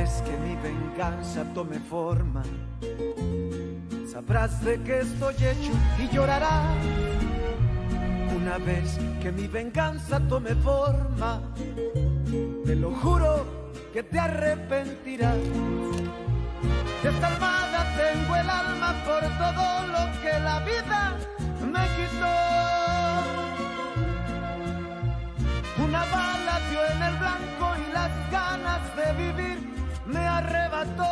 vez que mi venganza tome forma, sabrás de qué estoy hecho y llorarás. Una vez que mi venganza tome forma, te lo juro que te arrepentirás. De esta almohada tengo el alma por todo lo que la vida me quitó. Una bala dio en el blanco y las ganas de vivir me arrebató.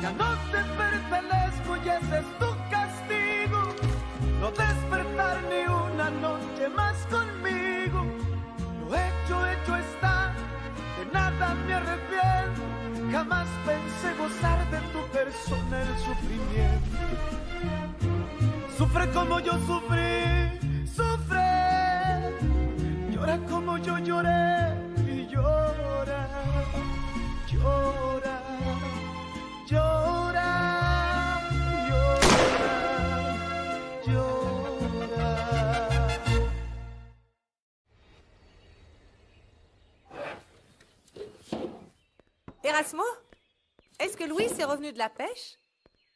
Ya no te pertenezco y ese es tu castigo, no despertar ni una noche más conmigo. Lo hecho está, de nada me arrepiento. Jamás pensé gozar de tu persona el sufrimiento. Sufre como yo sufrí, sufre. Llora como yo lloré y llora, llora, llora, llora, llora. Erasmo, est-ce que Louis est revenu de la pêche?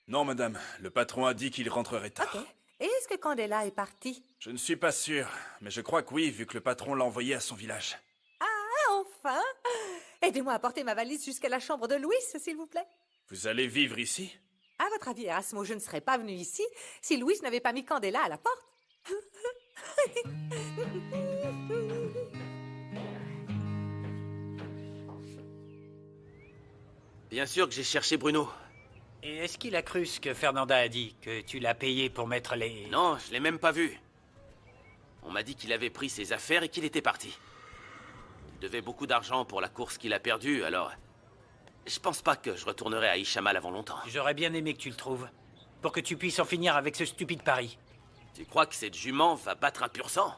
Non, madame. Le patron a dit qu'il rentrerait tard. Ok. Et est-ce que Candela est partie? Je ne suis pas sûr, mais je crois que oui, vu que le patron l'a envoyé à son village. Ah, enfin! Aidez-moi à porter ma valise jusqu'à la chambre de Louis, s'il vous plaît. Vous allez vivre ici? À votre avis, Erasmo, je ne serais pas venu ici si Louis n'avait pas mis Candela à la porte. Bien sûr que j'ai cherché Bruno. Et est-ce qu'il a cru ce que Fernanda a dit? Que tu l'as payé pour mettre les... Non, je l'ai même pas vu. On m'a dit qu'il avait pris ses affaires et qu'il était parti. Il devait beaucoup d'argent pour la course qu'il a perdue, alors... Je pense pas que je retournerai à Ishamal avant longtemps. J'aurais bien aimé que tu le trouves. Pour que tu puisses en finir avec ce stupide pari. Tu crois que cette jument va battre un pur sang?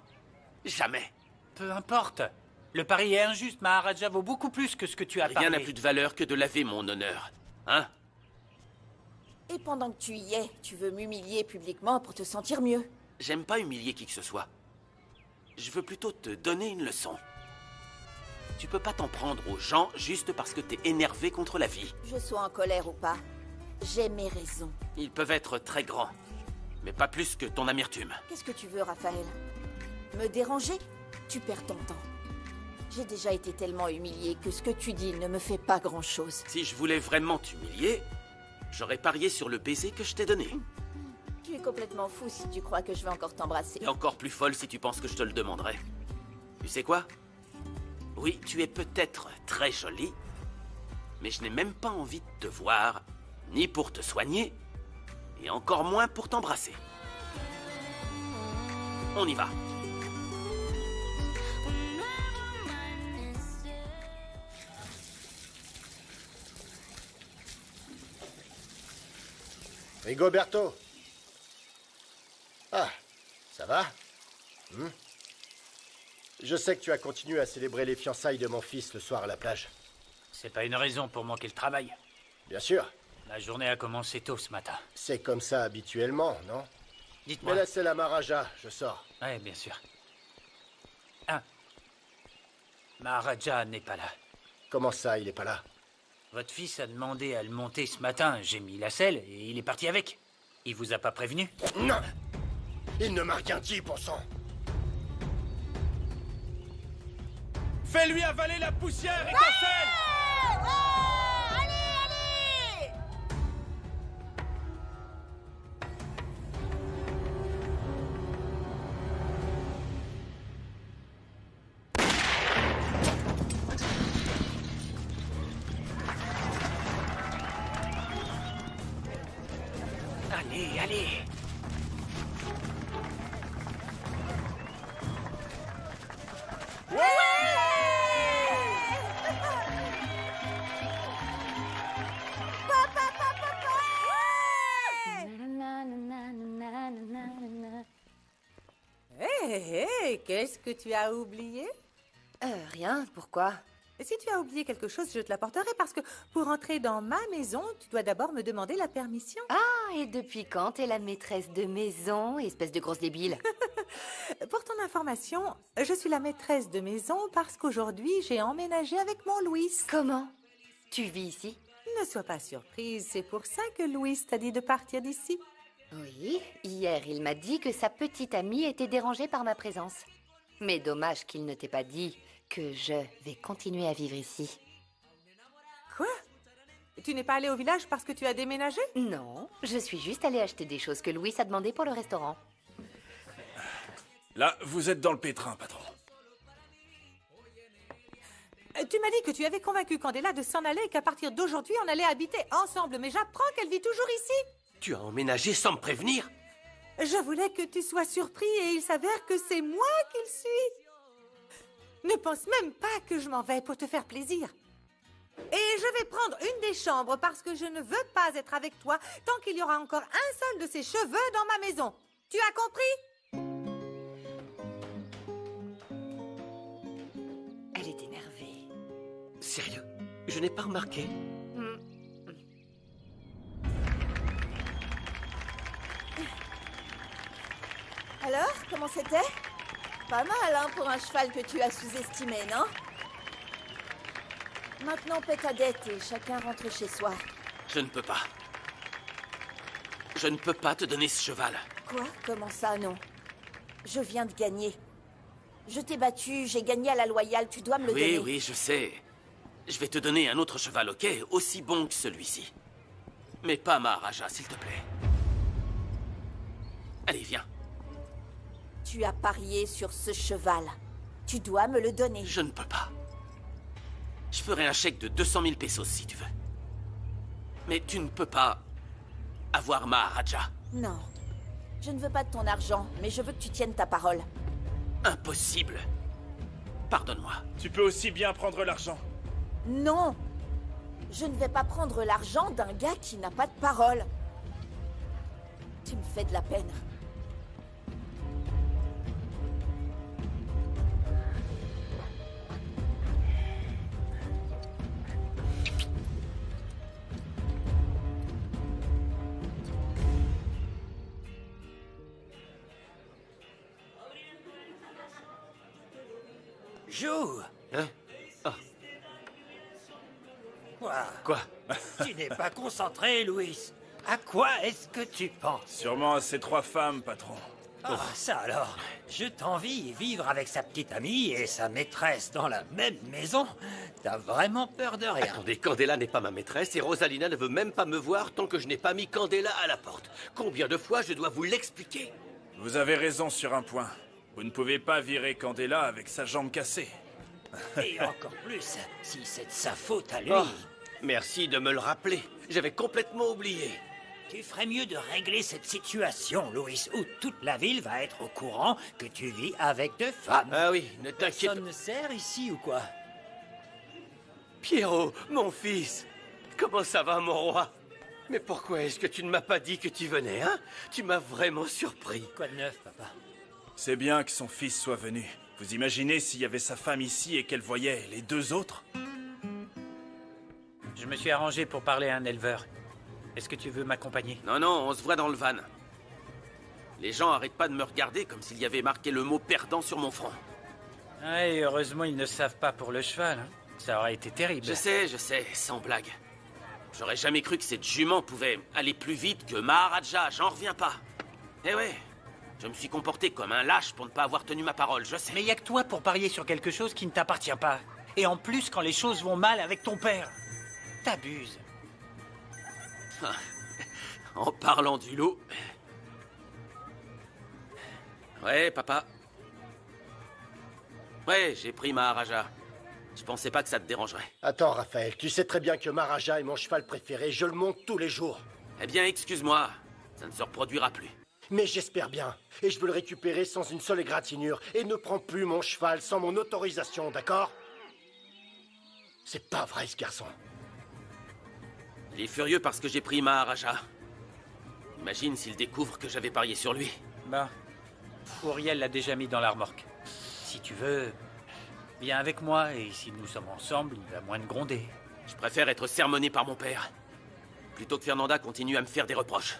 Jamais. Peu importe. Le pari est injuste, Maharaja vaut beaucoup plus que ce que tu as parlé. Rien n'a plus de valeur que de laver mon honneur. Hein? Et pendant que tu y es, tu veux m'humilier publiquement pour te sentir mieux. J'aime pas humilier qui que ce soit. Je veux plutôt te donner une leçon. Tu peux pas t'en prendre aux gens juste parce que t'es énervé contre la vie. Je sois en colère ou pas, j'ai mes raisons. Ils peuvent être très grands, mais pas plus que ton amertume. Qu'est-ce que tu veux, Raphaël? Me déranger? Tu perds ton temps. J'ai déjà été tellement humiliée que ce que tu dis ne me fait pas grand-chose. Si je voulais vraiment t'humilier, j'aurais parié sur le baiser que je t'ai donné. Tu es complètement fou si tu crois que je vais encore t'embrasser. Et encore plus folle si tu penses que je te le demanderais. Tu sais quoi? Oui, tu es peut-être très jolie, mais je n'ai même pas envie de te voir, ni pour te soigner, et encore moins pour t'embrasser. On y va. Rigoberto. Ah, ça va? Je sais que tu as continué à célébrer les fiançailles de mon fils le soir à la plage. C'est pas une raison pour manquer le travail. Bien sûr. La journée a commencé tôt ce matin. C'est comme ça habituellement, non? Dites-moi. Mais laissez la Maharaja, je sors. Ouais, bien sûr. Ah. Maharaja n'est pas là. Comment ça, il est pas là? Votre fils a demandé à le monter ce matin. J'ai mis la selle et il est parti avec. Il vous a pas prévenu? Non! Il ne m'a rien dit, bon sang! Fais-lui avaler la poussière, étincelle! Allez, allez! Hé, qu'est-ce que tu as oublié? Rien, pourquoi? Et si tu as oublié quelque chose, je te l'apporterai parce que pour entrer dans ma maison, tu dois d'abord me demander la permission. Ah, et depuis quand t'es la maîtresse de maison, espèce de grosse débile? Pour ton ton information, je suis la maîtresse de maison parce qu'aujourd'hui, j'ai emménagé avec mon Louis. Comment? Tu vis ici? Ne sois pas surprise, c'est pour ça que Louis t'a dit de partir d'ici. Oui, hier il m'a dit que sa petite amie était dérangée par ma présence. Mais dommage qu'il ne t'ait pas dit que je vais continuer à vivre ici. Quoi? Tu n'es pas allé au village parce que tu as déménagé? Non, je suis juste allée acheter des choses que Louis a demandé pour le restaurant. Là, vous êtes dans le pétrin, patron. Tu m'as dit que tu avais convaincu Candela de s'en aller et qu'à partir d'aujourd'hui, on allait habiter ensemble. Mais j'apprends qu'elle vit toujours ici. Tu as emménagé sans me prévenir? Je voulais que tu sois surpris et il s'avère que c'est moi qu'il suit. Ne pense même pas que je m'en vais pour te faire plaisir. Et je vais prendre une des chambres parce que je ne veux pas être avec toi tant qu'il y aura encore un seul de ses cheveux dans ma maison. Tu as compris? Elle est énervée. Sérieux? Je n'ai pas remarqué. Alors, comment c'était? Pas mal, hein, pour un cheval que tu as sous-estimé, non? Maintenant, paie ta dette et chacun rentre chez soi. Je ne peux pas. Je ne peux pas te donner ce cheval. Quoi? Comment ça, non? Je viens de gagner. Je t'ai battu, j'ai gagné à la loyale, tu dois me le donner. Oui, je sais. Je vais te donner un autre cheval, ok? Aussi bon que celui-ci. Mais pas Maharaja, s'il te plaît. Allez, viens. Tu as parié sur ce cheval. Tu dois me le donner. Je ne peux pas. Je ferai un chèque de 200 000 pesos si tu veux. Mais tu ne peux pas avoir Maharaja. Non. Je ne veux pas de ton argent, mais je veux que tu tiennes ta parole. Impossible. Pardonne-moi. Tu peux aussi bien prendre l'argent. Non. Je ne vais pas prendre l'argent d'un gars qui n'a pas de parole. Tu me fais de la peine. Jou! Hein? Quoi? Tu n'es pas concentré, Louis. À quoi est-ce que tu penses? Sûrement à ces 3 femmes, patron. Ah, ça alors. Je t'envie vivre avec sa petite amie et sa maîtresse dans la même maison. T'as vraiment peur de rien. Attendez, Candela n'est pas ma maîtresse et Rosalina ne veut même pas me voir tant que je n'ai pas mis Candela à la porte. Combien de fois je dois vous l'expliquer? Vous avez raison sur un point. Vous ne pouvez pas virer Candela avec sa jambe cassée. Et encore plus, si c'est de sa faute à lui. Oh, merci de me le rappeler. J'avais complètement oublié. Tu ferais mieux de régler cette situation, Louis, où toute la ville va être au courant que tu vis avec 2 femmes. Ah oui, ne t'inquiète Personne ne sert ici ou quoi? Pierrot, mon fils. Comment ça va, mon roi? Mais pourquoi est-ce que tu ne m'as pas dit que tu venais, hein? Tu m'as vraiment surpris. Quoi de neuf, papa? C'est bien que son fils soit venu. Vous imaginez s'il y avait sa femme ici et qu'elle voyait les 2 autres? Je me suis arrangé pour parler à un éleveur. Est-ce que tu veux m'accompagner? Non, non, on se voit dans le van. Les gens arrêtent pas de me regarder comme s'il y avait marqué le mot perdant sur mon front. Ouais, heureusement, ils ne savent pas pour le cheval. Hein. Ça aurait été terrible. Je sais, sans blague. J'aurais jamais cru que cette jument pouvait aller plus vite que Maharaja, j'en reviens pas. Eh ouais, je me suis comporté comme un lâche pour ne pas avoir tenu ma parole, je sais. Mais y a que toi pour parier sur quelque chose qui ne t'appartient pas. Et en plus, quand les choses vont mal avec ton père. T'abuses. En parlant du loup... Ouais, papa. Ouais, j'ai pris Maharaja. Je pensais pas que ça te dérangerait. Attends, Raphaël, tu sais très bien que Maharaja est mon cheval préféré. Je le monte tous les jours. Eh bien, excuse-moi. Ça ne se reproduira plus. Mais j'espère bien. Et je veux le récupérer sans une seule égratignure. Et ne prends plus mon cheval sans mon autorisation, d'accord? C'est pas vrai, ce garçon. Il est furieux parce que j'ai pris Maharaja. Imagine s'il découvre que j'avais parié sur lui. Bah, Uriel l'a déjà mis dans la remorque. Si tu veux, viens avec moi et si nous sommes ensemble, il va moins te gronder. Je préfère être sermonné par mon père, plutôt que Fernanda continue à me faire des reproches.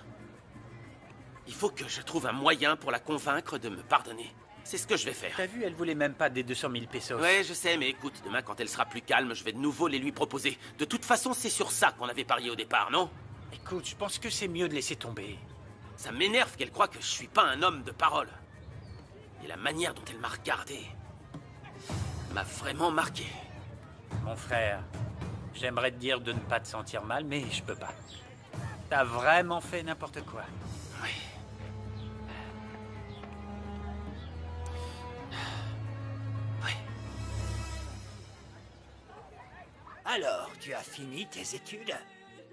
Il faut que je trouve un moyen pour la convaincre de me pardonner. C'est ce que je vais faire. T'as vu, elle voulait même pas des 200 000 pesos. Ouais, je sais, mais écoute, demain, quand elle sera plus calme, je vais de nouveau les lui proposer. De toute façon, c'est sur ça qu'on avait parié au départ, non? Écoute, je pense que c'est mieux de laisser tomber. Ça m'énerve qu'elle croie que je suis pas un homme de parole. Et la manière dont elle m'a regardé m'a vraiment marqué. Mon frère, j'aimerais te dire de ne pas te sentir mal, mais je peux pas. T'as vraiment fait n'importe quoi. Oui. Oui. Alors, tu as fini tes études?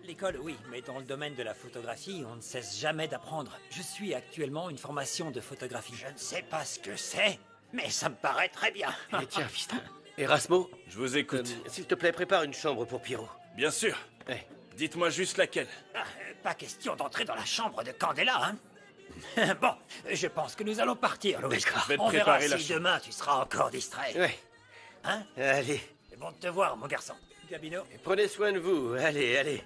L'école, oui, mais dans le domaine de la photographie, on ne cesse jamais d'apprendre. Je suis actuellement une formation de photographie. Je ne sais pas ce que c'est, mais ça me paraît très bien. Et tiens, fiston. Erasmo, Je vous écoute. s'il te plaît, prépare une chambre pour Pierrot. Bien sûr. Ouais. Dites-moi juste laquelle. Pas question d'entrer dans la chambre de Candela, hein? Bon, je pense que nous allons partir, Louis. D'accord. Je vais te On verra préparer la si chambre. demain tu seras encore distrait. Ouais. Hein? Allez, C'est bon de te voir, mon garçon. Gabino? et prenez soin de vous. Allez, allez.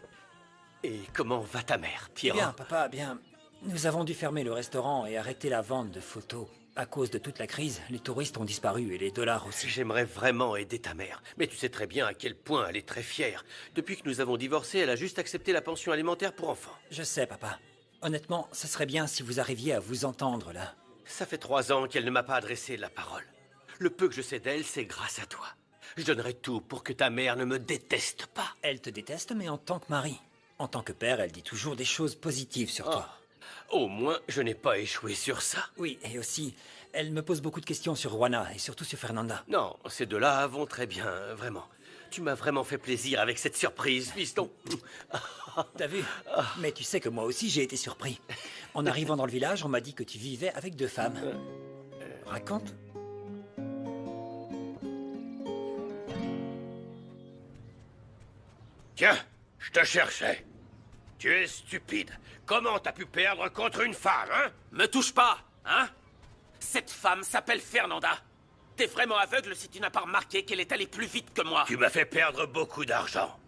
Et comment va ta mère, Pierrot? Bien, papa, bien. Nous avons dû fermer le restaurant et arrêter la vente de photos. À cause de toute la crise, les touristes ont disparu et les dollars aussi. J'aimerais vraiment aider ta mère. Mais tu sais très bien à quel point elle est très fière. Depuis que nous avons divorcé, elle a juste accepté la pension alimentaire pour enfants. Je sais, papa. Honnêtement, ce serait bien si vous arriviez à vous entendre, là. Ça fait 3 ans qu'elle ne m'a pas adressé la parole. Le peu que je sais d'elle, c'est grâce à toi. Je donnerai tout pour que ta mère ne me déteste pas. Elle te déteste, mais en tant que mari. En tant que père, elle dit toujours des choses positives sur toi. Au moins, je n'ai pas échoué sur ça. Oui, et aussi, elle me pose beaucoup de questions sur Juana et surtout sur Fernanda. Non, ces deux-là vont très bien, vraiment. Tu m'as vraiment fait plaisir avec cette surprise, fiston. T'as vu? Mais tu sais que moi aussi j'ai été surpris. En arrivant dans le village, on m'a dit que tu vivais avec 2 femmes. Raconte. Tiens, je te cherchais. Tu es stupide. Comment t'as pu perdre contre une femme, hein? Me touche pas, hein? Cette femme s'appelle Fernanda. T'es vraiment aveugle si tu n'as pas remarqué qu'elle est allée plus vite que moi. Tu m'as fait perdre beaucoup d'argent.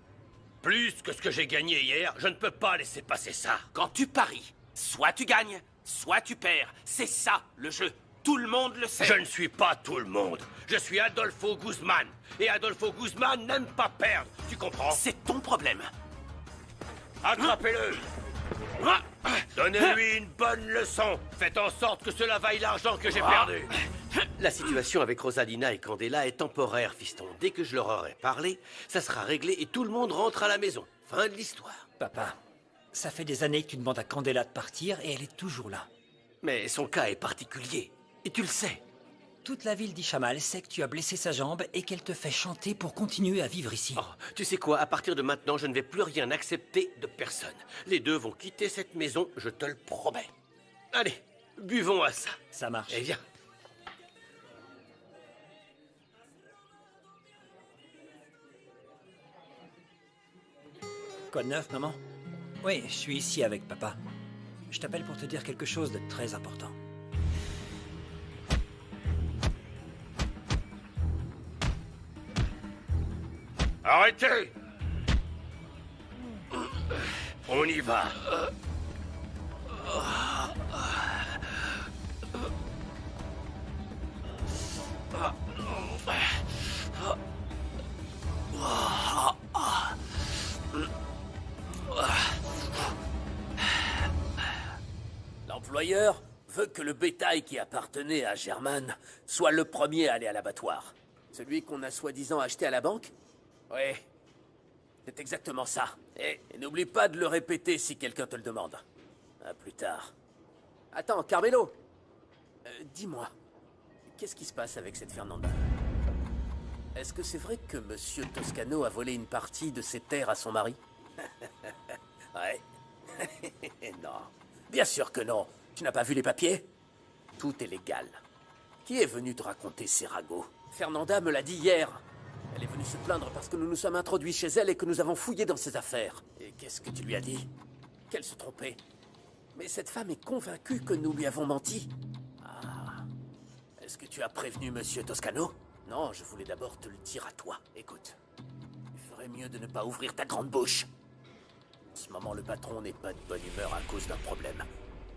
Plus que ce que j'ai gagné hier, je ne peux pas laisser passer ça. Quand tu paries, soit tu gagnes, soit tu perds. C'est ça, le jeu. Tout le monde le sait. Je ne suis pas tout le monde. Je suis Adolfo Guzman. Et Adolfo Guzman n'aime pas perdre. Tu comprends? C'est ton problème. Attrapez-le. Donnez-lui une bonne leçon. Faites en sorte que cela vaille l'argent que j'ai perdu. La situation avec Rosalina et Candela est temporaire, fiston. Dès que je leur aurai parlé, ça sera réglé et tout le monde rentre à la maison. Fin de l'histoire. Papa, ça fait des années que tu demandes à Candela de partir et elle est toujours là. Mais son cas est particulier. Et tu le sais. Toute la ville d'Ichamal sait que tu as blessé sa jambe et qu'elle te fait chanter pour continuer à vivre ici. Oh, tu sais quoi, à partir de maintenant, je ne vais plus rien accepter de personne. Les deux vont quitter cette maison, je te le promets. Allez, buvons à ça. Ça marche. Eh bien. Quoi de neuf, maman? Oui, je suis ici avec papa. Je t'appelle pour te dire quelque chose de très important. Arrêtez! On y va. L'employeur veut que le bétail qui appartenait à German soit le premier à aller à l'abattoir. Celui qu'on a soi-disant acheté à la banque? Oui, c'est exactement ça. Et n'oublie pas de le répéter si quelqu'un te le demande. À plus tard. Attends, Carmelo, dis-moi, qu'est-ce qui se passe avec cette Fernanda? Est-ce que c'est vrai que Monsieur Toscano a volé une partie de ses terres à son mari? Ouais. Non. Bien sûr que non. Tu n'as pas vu les papiers? Tout est légal. Qui est venu te raconter ces ragots? Fernanda me l'a dit hier. Elle est venue se plaindre parce que nous nous sommes introduits chez elle et que nous avons fouillé dans ses affaires. Et qu'est-ce que tu lui as dit? Qu'elle se trompait. Mais cette femme est convaincue que nous lui avons menti. Ah. Est-ce que tu as prévenu Monsieur Toscano? Non, je voulais d'abord te le dire à toi. Écoute, il ferait mieux de ne pas ouvrir ta grande bouche. En ce moment, le patron n'est pas de bonne humeur à cause d'un problème.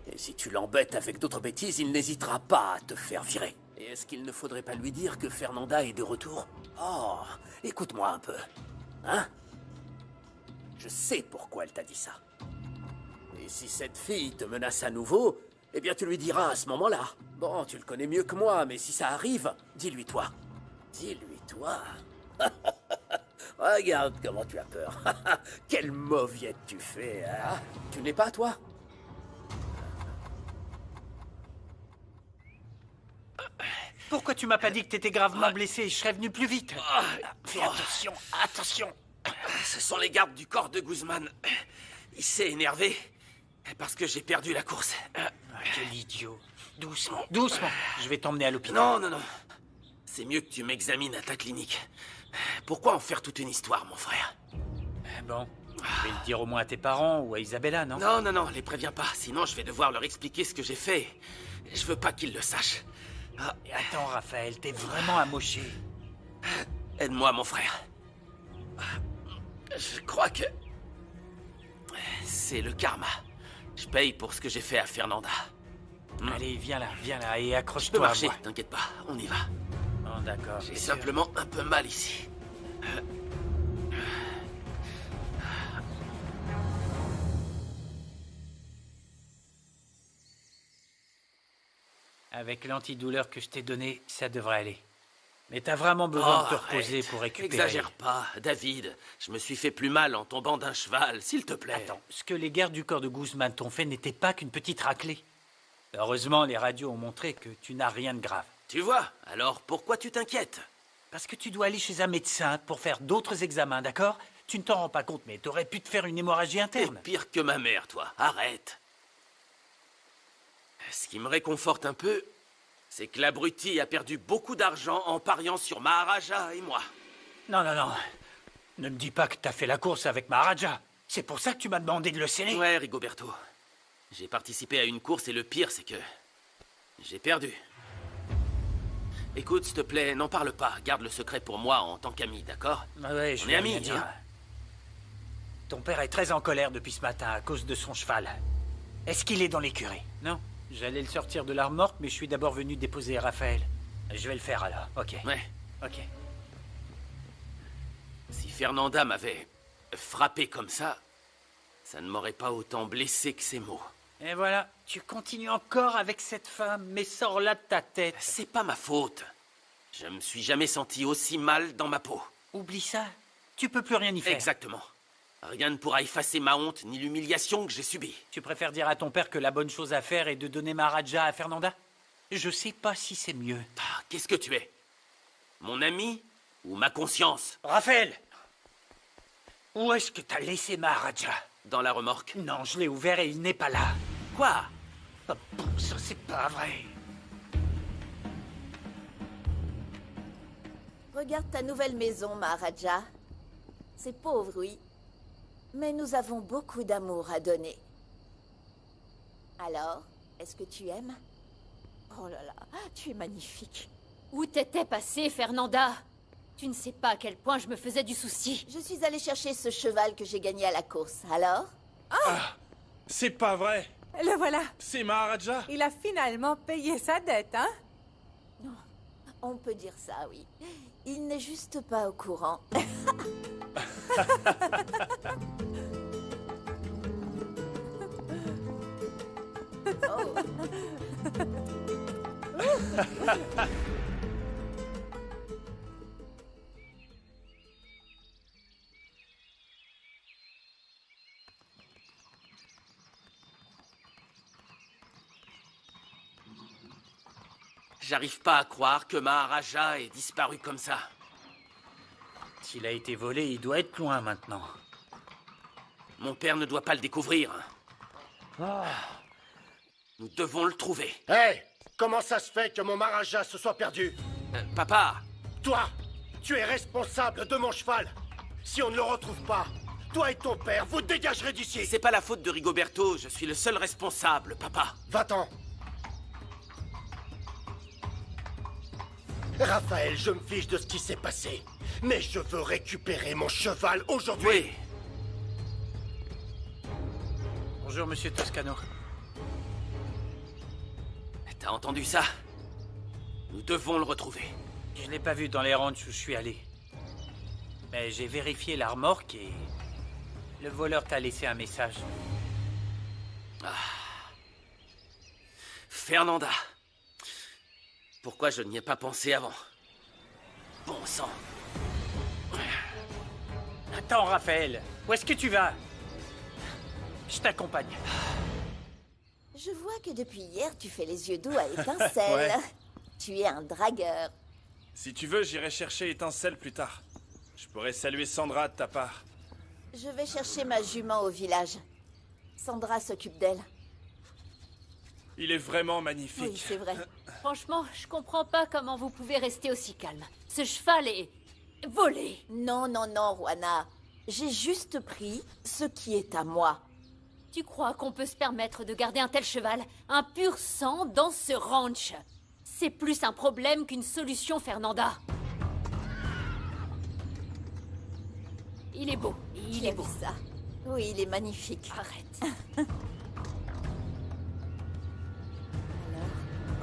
Et si tu l'embêtes avec d'autres bêtises, il n'hésitera pas à te faire virer. Et est-ce qu'il ne faudrait pas lui dire que Fernanda est de retour? Oh, écoute-moi un peu. Hein? Je sais pourquoi elle t'a dit ça. Et si cette fille te menace à nouveau, eh bien tu lui diras à ce moment-là. Bon, tu le connais mieux que moi, mais si ça arrive, dis-lui toi. Dis-lui toi. Regarde comment tu as peur. Quelle mauviette tu fais, hein? Tu n'es pas, toi? Pourquoi tu m'as pas dit que t'étais gravement blessé? Je serais venu plus vite. Fais attention, attention. Ce sont les gardes du corps de Guzman. Il s'est énervé parce que j'ai perdu la course. Quel idiot. Doucement, doucement. Je vais t'emmener à l'hôpital. Non, non, non. C'est mieux que tu m'examines à ta clinique. Pourquoi en faire toute une histoire, mon frère? Bon, je vais le dire au moins à tes parents ou à Isabella, non? Non, non, non, les préviens pas. Sinon, je vais devoir leur expliquer ce que j'ai fait. Je veux pas qu'ils le sachent. Et attends, Raphaël, t'es vraiment amoché. Aide-moi, mon frère. Je crois que... c'est le karma. Je paye pour ce que j'ai fait à Fernanda. Allez, viens là, et Je peux accroche-toi à marcher, moi. t'inquiète pas, on y va. Oh, d'accord. J'ai simplement un peu mal ici. Avec l'antidouleur que je t'ai donné, ça devrait aller. Mais t'as vraiment besoin de te arrête. reposer pour récupérer. Exagère pas, David. Je me suis fait plus mal en tombant d'un cheval, s'il te plaît. Attends, ce que les gardes du corps de Guzman t'ont fait n'était pas qu'une petite raclée. Heureusement, les radios ont montré que tu n'as rien de grave. Tu vois, alors pourquoi tu t'inquiètes? Parce que tu dois aller chez un médecin pour faire d'autres examens, d'accord? Tu ne t'en rends pas compte, mais t'aurais pu te faire une hémorragie T'es interne. pire que ma mère, toi. Arrête. Ce qui me réconforte un peu, c'est que l'abruti a perdu beaucoup d'argent en pariant sur Maharaja et moi. Non, non, non. Ne me dis pas que t'as fait la course avec Maharaja. C'est pour ça que tu m'as demandé de le sceller. Ouais, Rigoberto. J'ai participé à une course et le pire, c'est que... j'ai perdu. Écoute, s'il te plaît, n'en parle pas. Garde le secret pour moi en tant qu'ami, d'accord? Ouais, je On vais est rien amis, dire. hein? Ton père est très en colère depuis ce matin à cause de son cheval. Est-ce qu'il est dans l'écurie? Non. J'allais le sortir de la remorque, mais je suis d'abord venu déposer Raphaël. Je vais le faire alors, ok. Ouais. Ok. Si Fernanda m'avait frappé comme ça ne m'aurait pas autant blessé que ces mots. Et voilà, tu continues encore avec cette femme, mais sors-la de ta tête. C'est pas ma faute. Je me suis jamais senti aussi mal dans ma peau. Oublie ça. Tu peux plus rien y faire. Exactement. Rien ne pourra effacer ma honte ni l'humiliation que j'ai subie. Tu préfères dire à ton père que la bonne chose à faire est de donner Maharaja à Fernanda? Je sais pas si c'est mieux. Ah, qu'est-ce que tu es? Mon ami ou ma conscience? Raphaël! Où est-ce que t'as laissé Maharaja? Dans la remorque. Non, je l'ai ouvert et il n'est pas là. Quoi? Oh, bon, ça c'est pas vrai. Regarde ta nouvelle maison, Maharaja. C'est pauvre, oui. Mais nous avons beaucoup d'amour à donner. Alors, est-ce que tu aimes? Oh là là, tu es magnifique. Où t'étais passée, Fernanda? Tu ne sais pas à quel point je me faisais du souci. Je suis allée chercher ce cheval que j'ai gagné à la course. Alors? C'est pas vrai. Le voilà. C'est Maharaja. Il a finalement payé sa dette, hein? On peut dire ça, oui. Il n'est juste pas au courant. Oh. J'arrive pas à croire que Maharaja ait disparu comme ça. S'il a été volé, il doit être loin maintenant. Mon père ne doit pas le découvrir. Nous devons le trouver. Hé! Comment ça se fait que mon Maharaja se soit perdu? Papa! Toi! Tu es responsable de mon cheval! Si on ne le retrouve pas, toi et ton père, vous dégagerez d'ici! C'est pas la faute de Rigoberto, je suis le seul responsable, papa. Va-t'en! Raphaël, je me fiche de ce qui s'est passé. Mais je veux récupérer mon cheval aujourd'hui! Oui. Bonjour, monsieur Toscano. T'as entendu ça? Nous devons le retrouver. Je l'ai pas vu dans les ranchs où je suis allé. Mais j'ai vérifié la remorque et... le voleur t'a laissé un message. Fernanda. Pourquoi je n'y ai pas pensé avant? Bon sang. Attends, Raphaël. Où est-ce que tu vas? Je t'accompagne. Je vois que depuis hier, tu fais les yeux doux à Étincelle. Ouais. Tu es un dragueur. Si tu veux, j'irai chercher Étincelle plus tard. Je pourrais saluer Sandra de ta part. Je vais chercher ma jument au village. Sandra s'occupe d'elle. Il est vraiment magnifique. Oui, c'est vrai. Franchement, je comprends pas comment vous pouvez rester aussi calme. Ce cheval est... volé. Non, non, non, Juana. J'ai juste pris ce qui est à moi. Tu crois qu'on peut se permettre de garder un tel cheval, un pur sang, dans ce ranch? C'est plus un problème qu'une solution, Fernanda. Il est beau, il Qui est a beau. vu ça? Oui, il est magnifique. Arrête.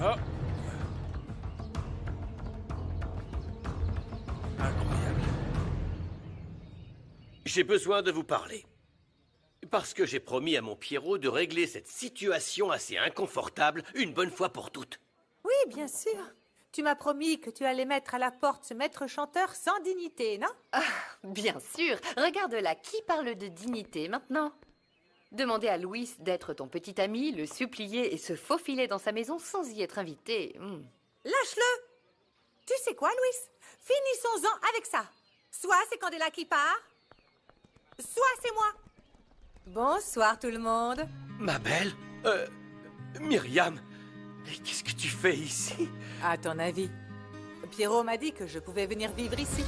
Oh. Incroyable. J'ai besoin de vous parler. Parce que j'ai promis à mon Pierrot de régler cette situation assez inconfortable une bonne fois pour toutes. Oui, bien sûr. Tu m'as promis que tu allais mettre à la porte ce maître chanteur sans dignité, non? Bien sûr. Regarde là, qui parle de dignité maintenant? Demander à Louis d'être ton petit ami, le supplier et se faufiler dans sa maison sans y être invité. Lâche-le! Tu sais quoi, Louis? Finissons-en avec ça. Soit c'est Candela qui part, soit c'est moi. Bonsoir tout le monde. Ma belle Myriam, mais qu'est-ce que tu fais ici? À ton avis, Pierrot m'a dit que je pouvais venir vivre ici.